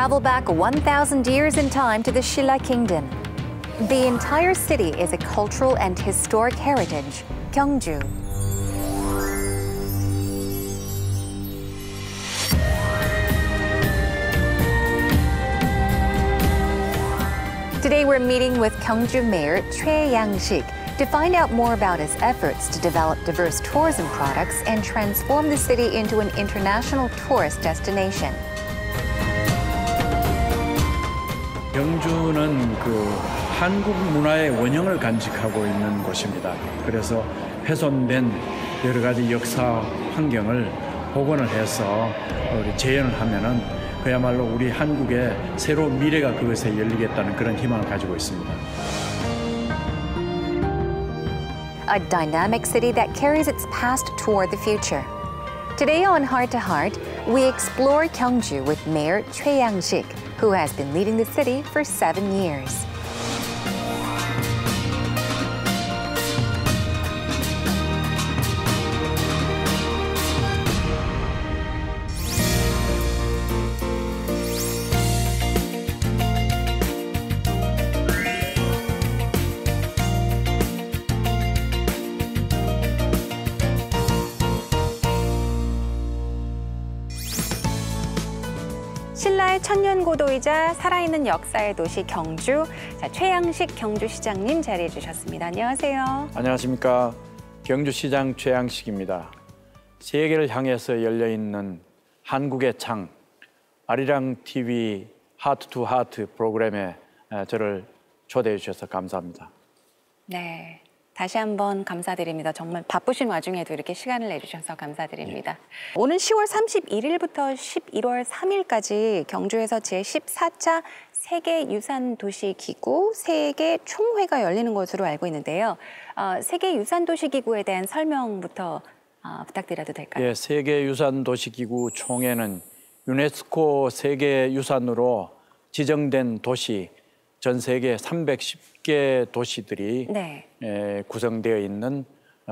Travel back 1,000 years in time to the Shilla Kingdom. The entire city is a cultural and historic heritage, Gyeongju. Today we're meeting with Gyeongju Mayor Choi Yang-sik to find out more about his efforts to develop diverse tourism products and transform the city into an international tourist destination. 경주는 한국 문화의 원형을 간직하고 있는 곳입니다. 그래서 훼손된 여러 가지 역사 환경을 복원을 해서 재현을 하면은 그야말로 우리 한국의 새로운 미래가 그것에 열리겠다는 그런 희망을 가지고 있습니다. A dynamic city that carries its past toward the future. Today on Heart to Heart, we explore Gyeongju with Mayor Choi Yang-sik, who has been leading the city for 7 years. 신라의 천년고도이자 살아있는 역사의 도시 경주. 자, 최양식 경주시장님 자리해 주셨습니다. 안녕하세요. 안녕하십니까. 경주시장 최양식입니다. 세계를 향해서 열려있는 한국의 창, 아리랑 TV 하트 투 하트 프로그램에 저를 초대해 주셔서 감사합니다. 네. 다시 한번 감사드립니다. 정말 바쁘신 와중에도 이렇게 시간을 내주셔서 감사드립니다. 네. 오는 10월 31일부터 11월 3일까지 경주에서 제14차 세계유산도시기구 세계 총회가 열리는 것으로 알고 있는데요. 세계유산도시기구에 대한 설명부터 부탁드려도 될까요? 예, 세계유산도시기구 총회는 유네스코 세계유산으로 지정된 도시, 전 세계 310개 도시들이 네. 구성되어 있는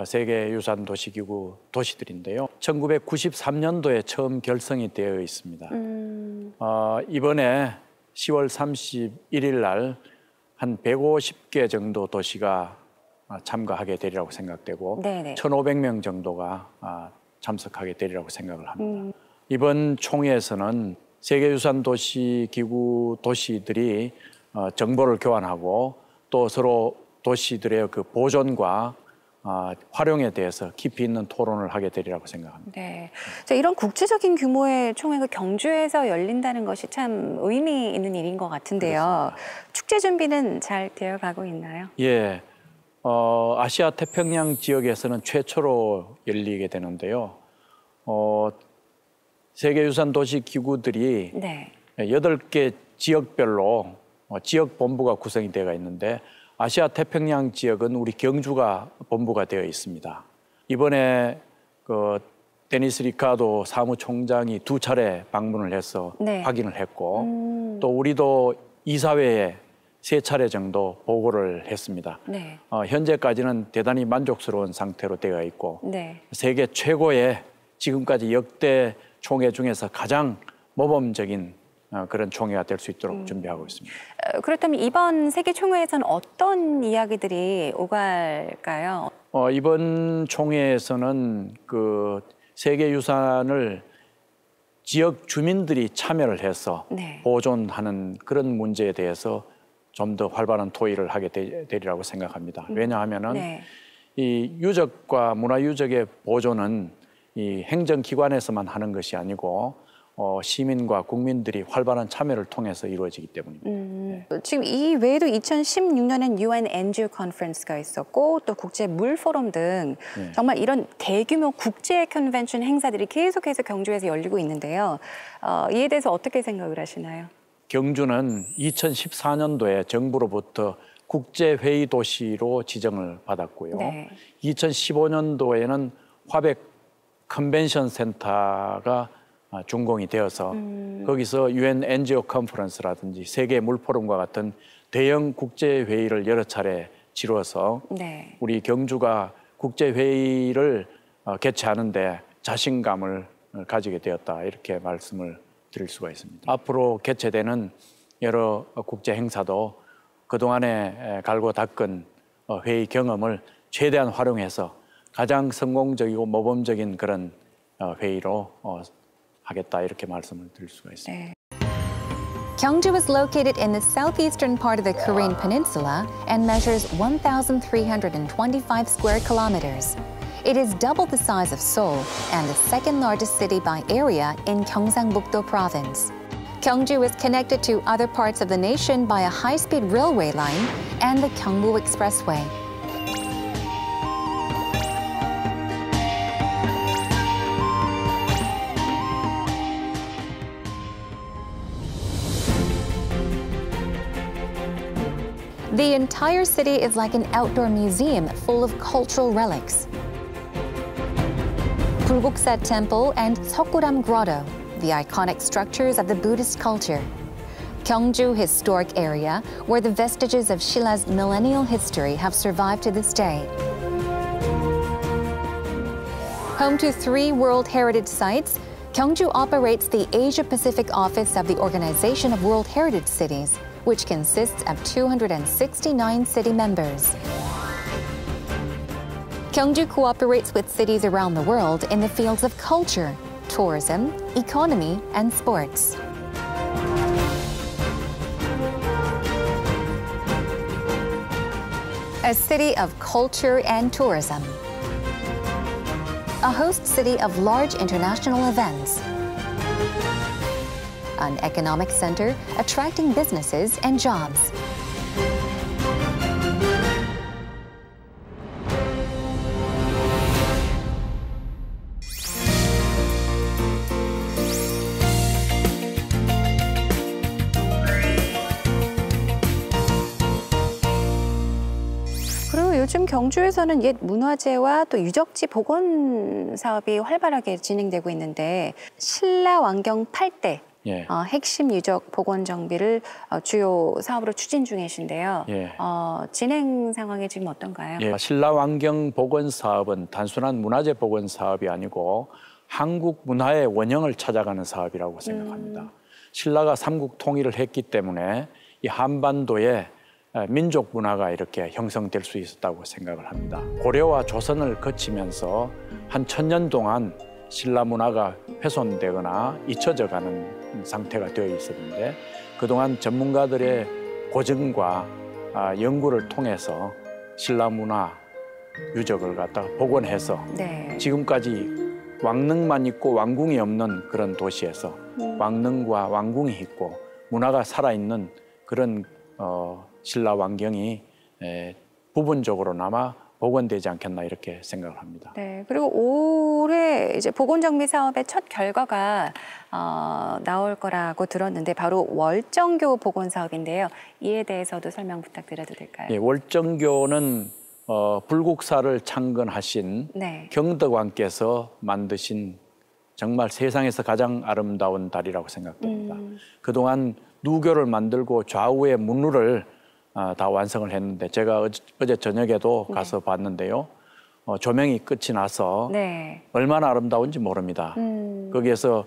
세계유산도시기구 도시들인데요. 1993년도에 처음 결성이 되어 있습니다. 이번에 10월 31일 날 한 150개 정도 도시가 참가하게 되리라고 생각되고 네네. 1,500명 정도가 참석하게 되리라고 생각을 합니다. 이번 총회에서는 세계유산도시기구 도시들이 정보를 교환하고 또 서로 도시들의 보존과 활용에 대해서 깊이 있는 토론을 하게 되리라고 생각합니다. 네, 이런 국제적인 규모의 총회가 경주에서 열린다는 것이 참 의미 있는 일인 것 같은데요. 그렇습니다. 축제 준비는 잘 되어가고 있나요? 예, 아시아 태평양 지역에서는 최초로 열리게 되는데요. 세계유산도시기구들이 네. 8개 지역별로 지역 본부가 구성이 되어 있는데 아시아 태평양 지역은 우리 경주가 본부가 되어 있습니다. 이번에 데니스 리카도 사무총장이 2차례 방문을 해서 네. 확인을 했고 또 우리도 이사회에 3차례 정도 보고를 했습니다. 네. 현재까지는 대단히 만족스러운 상태로 되어 있고 네. 세계 최고의 지금까지 역대 총회 중에서 가장 모범적인 그런 총회가 될 수 있도록 준비하고 있습니다. 그렇다면 이번 세계 총회에서는 어떤 이야기들이 오갈까요? 이번 총회에서는 세계유산을 지역 주민들이 참여를 해서 네. 보존하는 그런 문제에 대해서 좀 더 활발한 토의를 하게 되리라고 생각합니다. 왜냐하면은 네. 이 유적과 문화유적의 보존은 이 행정기관에서만 하는 것이 아니고 시민과 국민들이 활발한 참여를 통해서 이루어지기 때문입니다. 네. 지금 이 외에도 2016년엔 UN NGO 컨퍼런스가 있었고 또 국제 물 포럼 등 네. 정말 이런 대규모 국제 컨벤션 행사들이 계속해서 경주에서 열리고 있는데요. 이에 대해서 어떻게 생각을 하시나요? 경주는 2014년도에 정부로부터 국제회의 도시로 지정을 받았고요. 네. 2015년도에는 화백 컨벤션 센터가 준공이 되어서 거기서 UN NGO 컨퍼런스라든지 세계 물포럼과 같은 대형 국제회의를 여러 차례 치러서 네. 우리 경주가 국제회의를 개최하는 데 자신감을 가지게 되었다 이렇게 말씀을 드릴 수가 있습니다. 앞으로 개최되는 여러 국제 행사도 그동안에 갈고 닦은 회의 경험을 최대한 활용해서 가장 성공적이고 모범적인 그런 회의로 하겠다 이렇게 말씀을 드릴 수가 있습니다. 네. Gyeongju is located in the southeastern part of the Korean peninsula and measures 1,325 square kilometers. It is double the size of Seoul and the second largest city by area in Gyeongsangbuk-do province. Gyeongju is connected to other parts of the nation by a high-speed railway line and the Gyeongbu Expressway. The entire city is like an outdoor museum full of cultural relics. Bulguksa Temple and Seokguram Grotto, the iconic structures of the Buddhist culture. Gyeongju Historic Area, where the vestiges of Shila's millennial history have survived to this day. Home to 3 World Heritage Sites, Gyeongju operates the Asia-Pacific office of the Organization of World Heritage Cities, which consists of 269 city members. Gyeongju cooperates with cities around the world in the fields of culture, tourism, economy, and sports. A city of culture and tourism. A host city of large international events. An economic center attracting businesses and jobs. 그리고 요즘 경주에서는 옛 문화재와 또 유적지 복원 사업이 활발하게 진행되고 있는데 신라왕경 8대 예. 핵심 유적 복원 정비를 주요 사업으로 추진 중이신데요. 예. 진행 상황이 지금 어떤가요? 예. 신라왕경 복원 사업은 단순한 문화재 복원 사업이 아니고 한국 문화의 원형을 찾아가는 사업이라고 생각합니다. 신라가 삼국 통일을 했기 때문에 이 한반도에 민족 문화가 이렇게 형성될 수 있었다고 생각을 합니다. 고려와 조선을 거치면서 한 1000년 동안 신라 문화가 훼손되거나 잊혀져 가는 상태가 되어 있었는데 그동안 전문가들의 고증과 연구를 통해서 신라 문화 유적을 갖다가 복원해서 네. 지금까지 왕릉만 있고 왕궁이 없는 그런 도시에서 왕릉과 왕궁이 있고 문화가 살아있는 그런 신라 왕경이 부분적으로나마 복원되지 않겠나 이렇게 생각을 합니다. 네, 그리고 올해 이제 복원 정비 사업의 첫 결과가 나올 거라고 들었는데 바로 월정교 복원 사업인데요. 이에 대해서도 설명 부탁드려도 될까요? 예, 월정교는 불국사를 창건하신 네. 경덕왕께서 만드신 정말 세상에서 가장 아름다운 달이라고 생각됩니다. 그동안 누교를 만들고 좌우의 문루를 다 완성을 했는데 제가 어제 저녁에도 가서 봤는데요. 조명이 끝이 나서 네. 얼마나 아름다운지 모릅니다. 거기에서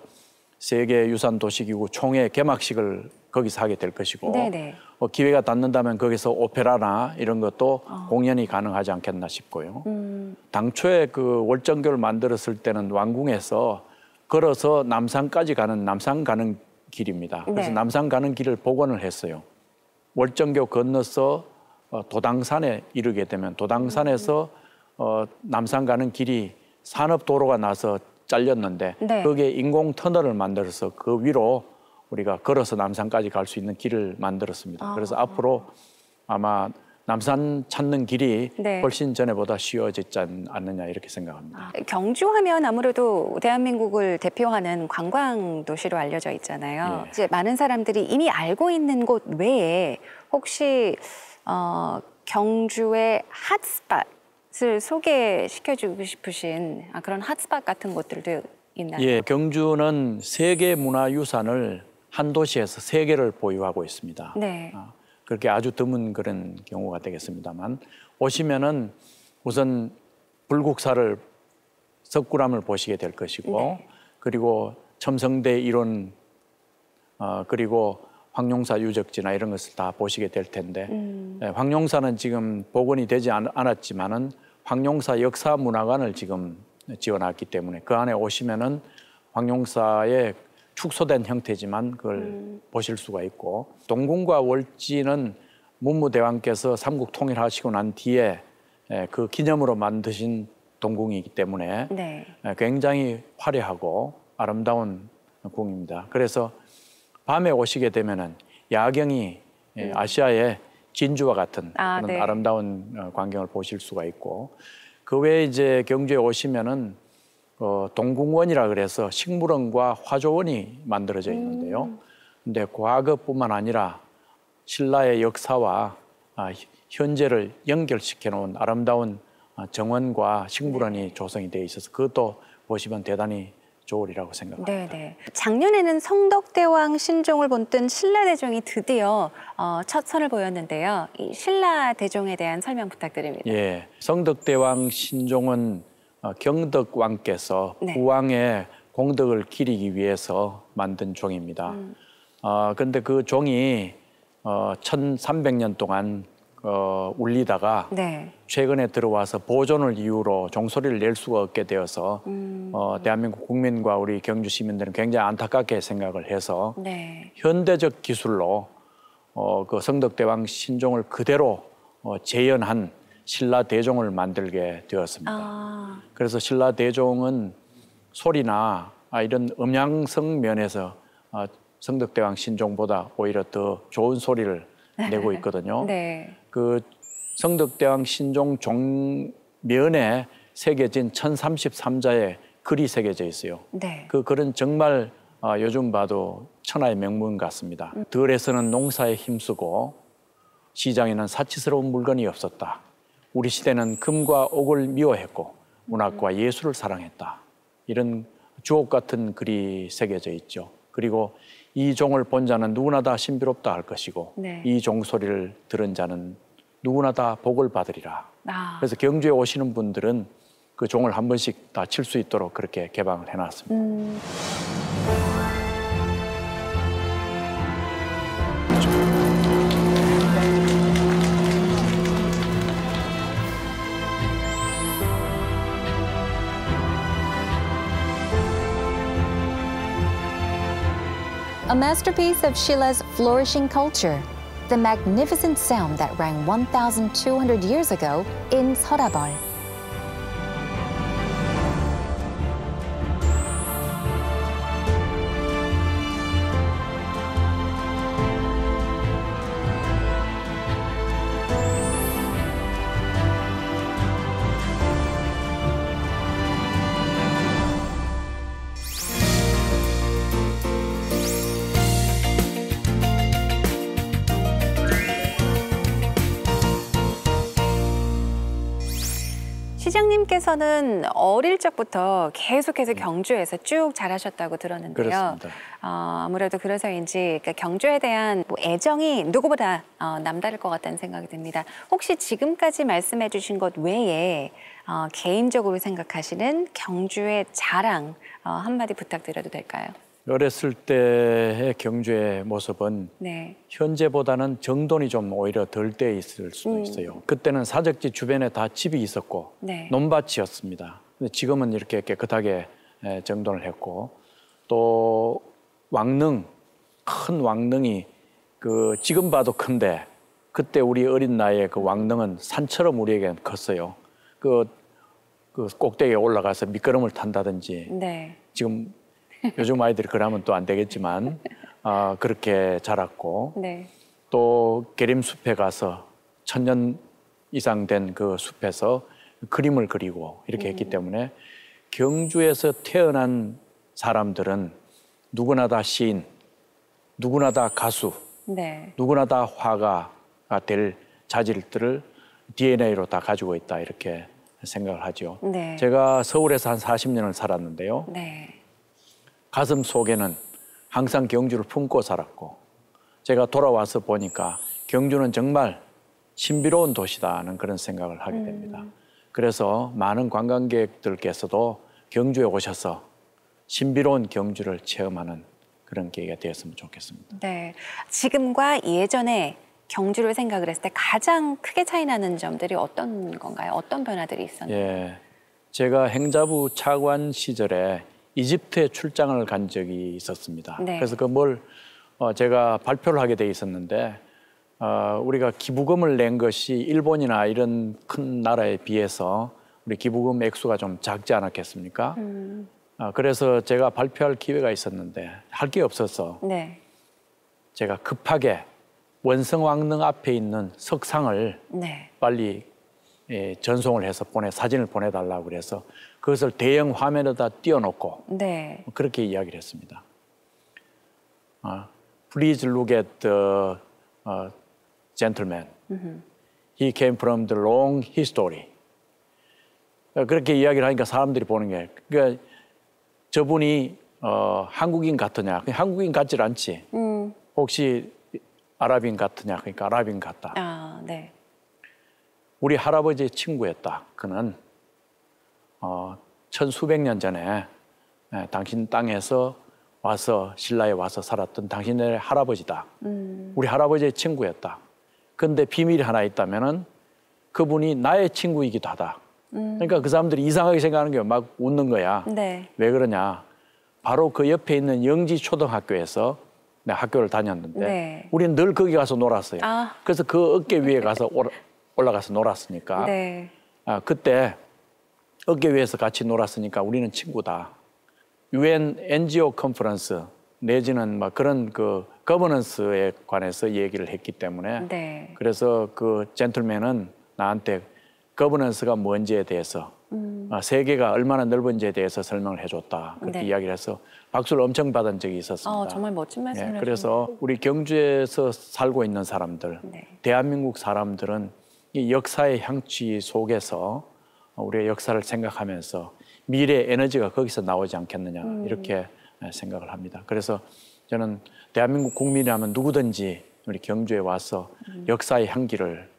세계유산도시기구 총회 개막식을 거기서 하게 될 것이고 네네. 기회가 닿는다면 거기서 오페라나 이런 것도 공연이 가능하지 않겠나 싶고요. 당초에 그 월정교를 만들었을 때는 왕궁에서 걸어서 남산까지 가는 남산 가는 길입니다. 그래서 네. 남산 가는 길을 복원을 했어요. 월정교 건너서 도당산에 이르게 되면 도당산에서 남산 가는 길이 산업도로가 나서 잘렸는데 네. 거기에 인공 터널을 만들어서 그 위로 우리가 걸어서 남산까지 갈 수 있는 길을 만들었습니다. 그래서 앞으로 아마 남산 찾는 길이 네. 훨씬 전에보다 쉬워지지 않느냐 이렇게 생각합니다. 경주하면 아무래도 대한민국을 대표하는 관광 도시로 알려져 있잖아요. 예. 이제 많은 사람들이 이미 알고 있는 곳 외에 혹시 경주의 핫스팟을 소개시켜주고 싶으신 그런 핫스팟 같은 곳들도 있나요? 예, 경주는 세계문화유산을 한 도시에서 3개를 보유하고 있습니다. 네. 그렇게 아주 드문 그런 경우가 되겠습니다만 오시면은 우선 불국사를 석굴암을 보시게 될 것이고 네. 그리고 첨성대 이론 그리고 황룡사 유적지나 이런 것을 다 보시게 될 텐데 황룡사는 지금 복원이 되지 않았지만은 황룡사 역사문화관을 지금 지어놨기 때문에 그 안에 오시면은 황룡사의 축소된 형태지만 그걸 보실 수가 있고 동궁과 월지는 문무대왕께서 삼국 통일하시고 난 뒤에 그 기념으로 만드신 동궁이기 때문에 네. 굉장히 화려하고 아름다운 궁입니다. 그래서 밤에 오시게 되면은 야경이 아시아의 진주와 같은 그런 네. 아름다운 광경을 보실 수가 있고 그 외에 이제 경주에 오시면은 동궁원이라 그래서 식물원과 화조원이 만들어져 있는데요. 근데 과거뿐만 아니라 신라의 역사와 현재를 연결시켜 놓은 아름다운 정원과 식물원이 조성이 되어 있어서 그것도 보시면 대단히 좋으리라고 생각합니다. 네네. 작년에는 성덕대왕 신종을 본뜬 신라대종이 드디어 첫 선을 보였는데요. 이 신라대종에 대한 설명 부탁드립니다. 예, 성덕대왕 신종은 경덕왕께서 네. 후왕의 공덕을 기리기 위해서 만든 종입니다. 그런데 그 종이 1300년 동안 울리다가 네. 최근에 들어와서 보존을 이유로 종소리를 낼 수가 없게 되어서 대한민국 국민과 우리 경주 시민들은 굉장히 안타깝게 생각을 해서 네. 현대적 기술로 그 성덕대왕 신종을 그대로 재현한 신라대종을 만들게 되었습니다. 그래서 신라대종은 소리나 이런 음향성 면에서 성덕대왕 신종보다 오히려 더 좋은 소리를 내고 있거든요. 네. 그 성덕대왕 신종 종면에 새겨진 1033자의 글이 새겨져 있어요. 네. 그 글은 정말 요즘 봐도 천하의 명문 같습니다. 들에서는 농사에 힘쓰고 시장에는 사치스러운 물건이 없었다. 우리 시대는 금과 옥을 미워했고 문학과 예술을 사랑했다. 이런 주옥 같은 글이 새겨져 있죠. 그리고 이 종을 본 자는 누구나 다 신비롭다 할 것이고 네. 이 종소리를 들은 자는 누구나 다 복을 받으리라. 그래서 경주에 오시는 분들은 그 종을 한 번씩 다 칠 수 있도록 그렇게 개방을 해놨습니다. A masterpiece of Shila's flourishing culture, the magnificent sound that rang 1,200 years ago in Sorabol. 시장님께서는 어릴 적부터 계속해서 경주에서 쭉 자라셨다고 들었는데요. 그렇습니다. 아무래도 그래서인지 그러니까 경주에 대한 애정이 누구보다 남다를 것 같다는 생각이 듭니다. 혹시 지금까지 말씀해 주신 것 외에 개인적으로 생각하시는 경주의 자랑 한마디 부탁드려도 될까요? 어렸을 때의 경주의 모습은 네. 현재보다는 정돈이 좀 오히려 덜 돼 있을 수도 있어요. 그때는 사적지 주변에 다 집이 있었고 네. 논밭이었습니다. 근데 지금은 이렇게 깨끗하게 정돈을 했고 또 왕릉, 큰 왕릉이 그 지금 봐도 큰데 그때 우리 어린 나이에 그 왕릉은 산처럼 우리에게는 컸어요. 그 꼭대기에 올라가서 미끄럼을 탄다든지 네. 지금 요즘 아이들이 그러면 또 안 되겠지만 그렇게 자랐고 네. 또 계림숲에 가서 1000년 이상 된 그 숲에서 그림을 그리고 이렇게 했기 때문에 경주에서 태어난 사람들은 누구나 다 시인, 누구나 다 가수, 네. 누구나 다 화가가 될 자질들을 DNA로 다 가지고 있다 이렇게 생각을 하죠. 네. 제가 서울에서 한 40년을 살았는데요. 네. 가슴 속에는 항상 경주를 품고 살았고 제가 돌아와서 보니까 경주는 정말 신비로운 도시다는 그런 생각을 하게 됩니다. 그래서 많은 관광객들께서도 경주에 오셔서 신비로운 경주를 체험하는 그런 계기가 되었으면 좋겠습니다. 네, 지금과 예전에 경주를 생각을 했을 때 가장 크게 차이 나는 점들이 어떤 건가요? 어떤 변화들이 있었나요? 예, 제가 행자부 차관 시절에 이집트에 출장을 간 적이 있었습니다. 네. 그래서 제가 발표를 하게 돼 있었는데 우리가 기부금을 낸 것이 일본이나 이런 큰 나라에 비해서 우리 기부금 액수가 좀 작지 않았겠습니까? 그래서 제가 발표할 기회가 있었는데 할 게 없어서 네. 제가 급하게 원성왕릉 앞에 있는 석상을 네. 빨리 전송을 해서 사진을 보내달라고 그래서 그것을 대형 화면에다 띄워놓고 네. 그렇게 이야기를 했습니다. Please look at the gentleman. He came from the long history. 그렇게 이야기를 하니까 사람들이 보는 게 그러니까 저분이 한국인 같으냐? 한국인 같질 않지. 혹시 아랍인 같으냐? 그러니까 아랍인 같다. 아, 네. 우리 할아버지의 친구였다. 그는 천수백 년 전에 당신 땅에서 와서 신라에 와서 살았던 당신의 할아버지다. 우리 할아버지의 친구였다. 그런데 비밀이 하나 있다면은 그분이 나의 친구이기도 하다. 그러니까 그 사람들이 이상하게 생각하는 게 막 웃는 거야. 네. 왜 그러냐? 바로 그 옆에 있는 영지 초등학교에서 내가 학교를 다녔는데 네. 우리는 늘 거기 가서 놀았어요. 아. 그래서 그 어깨 위에 가서 올라가서 놀았으니까 네. 그때 어깨 위에서 같이 놀았으니까 우리는 친구다. UN NGO 컨퍼런스 내지는 막 그런 거버넌스에 관해서 얘기를 했기 때문에 네. 그래서 그 젠틀맨은 나한테 거버넌스가 뭔지에 대해서 세계가 얼마나 넓은지에 대해서 설명을 해줬다. 그렇게 네. 이야기를 해서 박수를 엄청 받은 적이 있었습니다. 정말 멋진 말씀을 네, 그래서 우리 경주에서 살고 있는 사람들, 네. 대한민국 사람들은 이 역사의 향취 속에서 우리의 역사를 생각하면서 미래의 에너지가 거기서 나오지 않겠느냐 이렇게 생각을 합니다. 그래서 저는 대한민국 국민이라면 누구든지 우리 경주에 와서 역사의 향기를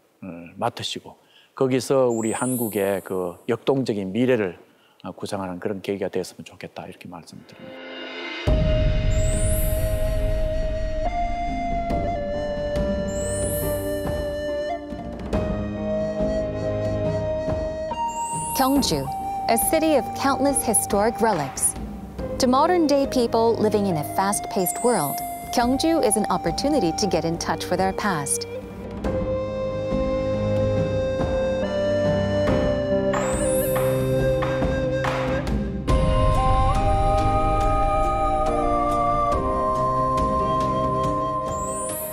맡으시고 거기서 우리 한국의 그 역동적인 미래를 구상하는 그런 계기가 되었으면 좋겠다 이렇게 말씀드립니다. Gyeongju, a city of countless historic relics. To modern-day people living in a fast-paced world, Gyeongju is an opportunity to get in touch with our past.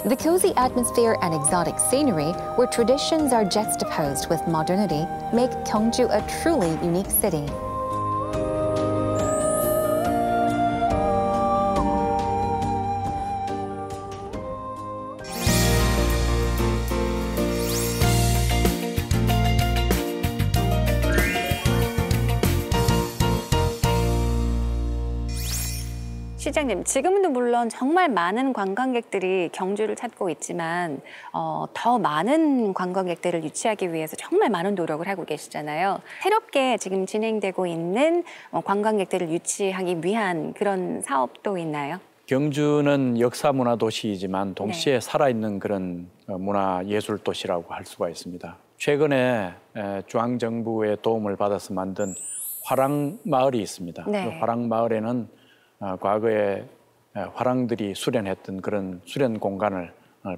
The cozy atmosphere and exotic scenery, where traditions are juxtaposed with modernity, make Gyeongju a truly unique city. 시장님, 지금도 물론 정말 많은 관광객들이 경주를 찾고 있지만 더 많은 관광객들을 유치하기 위해서 정말 많은 노력을 하고 계시잖아요. 새롭게 지금 진행되고 있는 관광객들을 유치하기 위한 그런 사업도 있나요? 경주는 역사문화 도시이지만 동시에 네. 살아있는 그런 문화예술 도시라고 할 수가 있습니다. 최근에 중앙정부의 도움을 받아서 만든 화랑마을이 있습니다. 네. 그 화랑마을에는 과거에 화랑들이 수련했던 그런 수련 공간을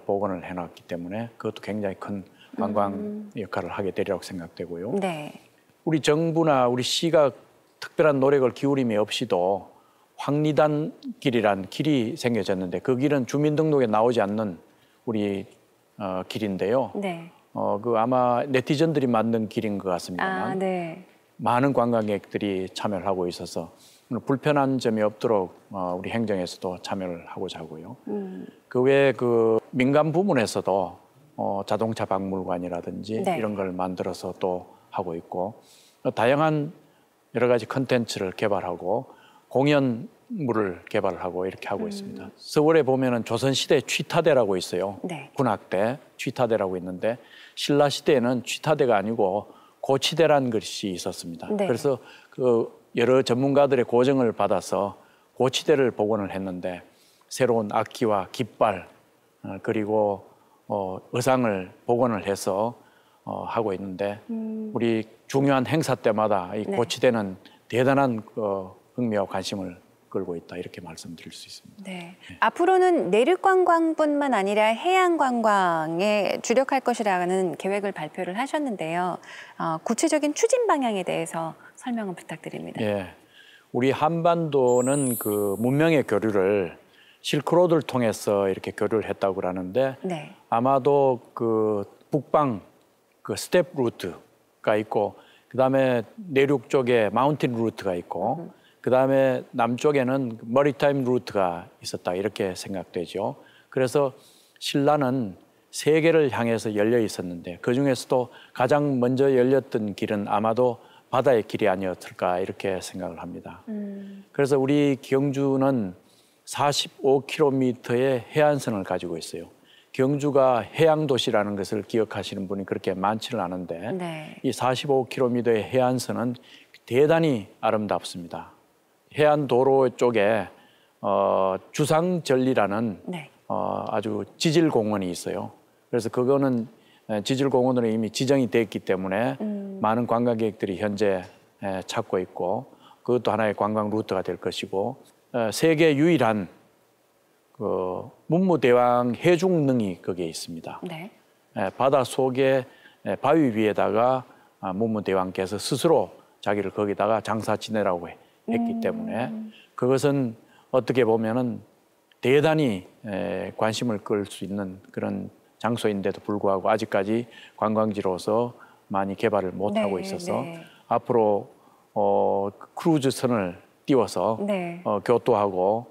복원을 해놨기 때문에 그것도 굉장히 큰 관광 역할을 하게 되리라고 생각되고요. 네. 우리 정부나 우리 시가 특별한 노력을 기울임이 없이도 황리단 길이란 길이 생겨졌는데 그 길은 주민등록에 나오지 않는 우리 길인데요. 네. 아마 네티즌들이 만든 길인 것 같습니다만 네. 많은 관광객들이 참여를 하고 있어서 불편한 점이 없도록 우리 행정에서도 참여를 하고자 하고요. 그 외에 그 민간 부문에서도 자동차 박물관이라든지 네. 이런 걸 만들어서 또 하고 있고 다양한 여러 가지 컨텐츠를 개발하고 공연물을 개발하고 이렇게 하고 있습니다. 서울에 보면은 조선시대 취타대라고 있어요. 네. 군악대 취타대라고 있는데 신라 시대에는 취타대가 아니고 고치대라는 것이 있었습니다. 네. 그래서 여러 전문가들의 고정을 받아서 고치대를 복원을 했는데 새로운 악기와 깃발 그리고 의상을 복원을 해서 하고 있는데 우리 중요한 행사 때마다 이 고치되는 대단한 흥미와 관심을 끌고 있다 이렇게 말씀드릴 수 있습니다. 네. 앞으로는 내륙 관광뿐만 아니라 해양 관광에 주력할 것이라는 계획을 발표를 하셨는데요. 구체적인 추진 방향에 대해서 설명을 부탁드립니다. 예, 우리 한반도는 그 문명의 교류를 실크로드를 통해서 이렇게 교류를 했다고 그러는데 네. 아마도 그 북방 그 스텝 루트가 있고 그다음에 내륙 쪽에 마운틴 루트가 있고 그다음에 남쪽에는 머리타임 루트가 있었다 이렇게 생각되죠. 그래서 신라는 세계를 향해서 열려 있었는데 그중에서도 가장 먼저 열렸던 길은 아마도 바다의 길이 아니었을까 이렇게 생각을 합니다. 그래서 우리 경주는 45km의 해안선을 가지고 있어요. 경주가 해양도시라는 것을 기억하시는 분이 그렇게 많지는 않은데 네. 이 45km의 해안선은 대단히 아름답습니다. 해안도로 쪽에 주상절리라는 네. 아주 지질공원이 있어요. 그래서 그거는 지질공원으로 이미 지정이 됐기 때문에 많은 관광객들이 현재 찾고 있고 그것도 하나의 관광 루트가 될 것이고 세계 유일한 그 문무대왕 해중릉이 거기에 있습니다. 네. 바다 속에 바위 위에다가 문무대왕께서 스스로 자기를 거기다가 장사 지내라고 했기 때문에 그것은 어떻게 보면은 대단히 관심을 끌 수 있는 그런 장소인데도 불구하고 아직까지 관광지로서 많이 개발을 못하고 있어서 앞으로 크루즈선을 띄워서 교토하고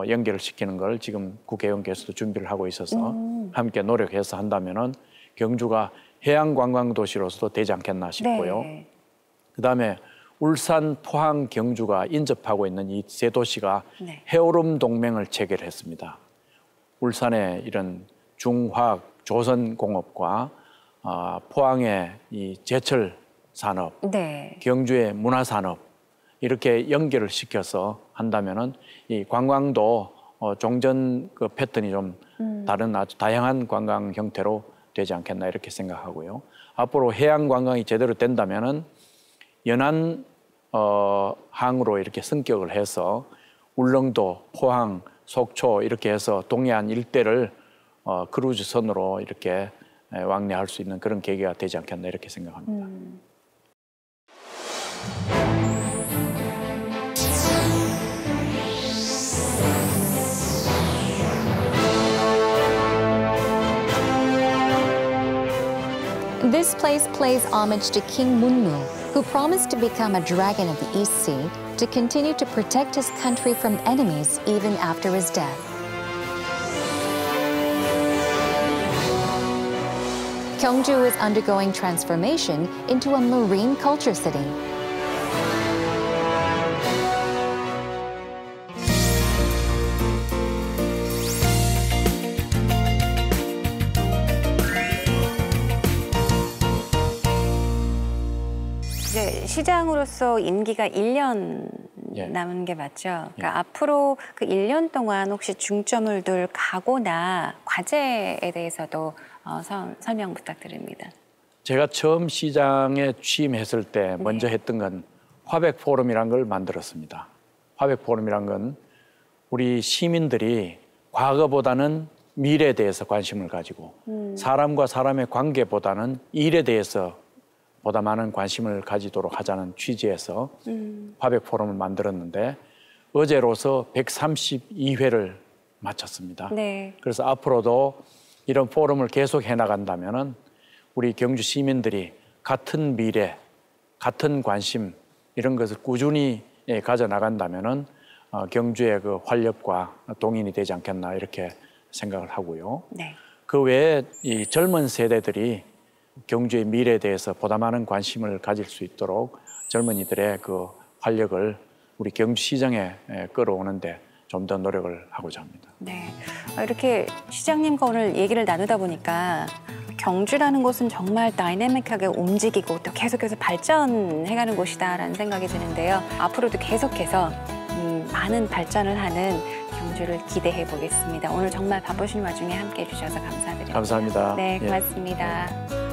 연결을 시키는 걸 지금 국회의원께서도 준비를 하고 있어서 함께 노력해서 한다면은 경주가 해양 관광 도시로서도 되지 않겠나 싶고요. 그다음에 울산, 포항, 경주가 인접하고 있는 이 세 도시가 해오름 동맹을 체결했습니다. 울산의 이런 중화학 조선공업과 포항의 이 제철 산업, 경주의 문화산업 이렇게 연결을 시켜서 한다면은 이 관광도 종전 그 패턴이 좀 다른 아주 다양한 관광 형태로 되지 않겠나 이렇게 생각하고요. 앞으로 해양 관광이 제대로 된다면은 연안 항으로 이렇게 승격을 해서 울릉도, 포항, 속초 이렇게 해서 동해안 일대를 크루즈선으로 이렇게 왕래할 수 있는 그런 계기가 되지 않겠나 이렇게 생각합니다. This place pays homage to King Munmu, who promised to become a dragon of the East Sea to continue to protect his country from enemies even after his death. Gyeongju is undergoing transformation into a marine culture city. 시장으로서 임기가 1년 남은 게 맞죠? 그러니까 앞으로 그 1년 동안 혹시 중점을 둘 각오나 과제에 대해서도 설명 부탁드립니다. 제가 처음 시장에 취임했을 때 먼저 했던 건 화백 포럼이라는 걸 만들었습니다. 화백 포럼이란 건 우리 시민들이 과거보다는 미래에 대해서 관심을 가지고 사람과 사람의 관계보다는 일에 대해서 보다 많은 관심을 가지도록 하자는 취지에서 화백 포럼을 만들었는데 어제로서 132회를 마쳤습니다. 그래서 앞으로도 이런 포럼을 계속 해나간다면은 우리 경주 시민들이 같은 미래, 같은 관심 이런 것을 꾸준히 가져나간다면은 경주의 그 활력과 동인이 되지 않겠나 이렇게 생각을 하고요. 그 외에 이 젊은 세대들이 경주의 미래에 대해서 보다 많은 관심을 가질 수 있도록 젊은이들의 그 활력을 우리 경주시장에 끌어오는데 좀 더 노력을 하고자 합니다. 이렇게 시장님과 오늘 얘기를 나누다 보니까 경주라는 곳은 정말 다이내믹하게 움직이고 또 계속해서 발전해가는 곳이다라는 생각이 드는데요. 앞으로도 계속해서 많은 발전을 하는 경주를 기대해 보겠습니다. 오늘 정말 바쁘신 와중에 함께해 주셔서 감사드립니다. 감사합니다. 네, 고맙습니다.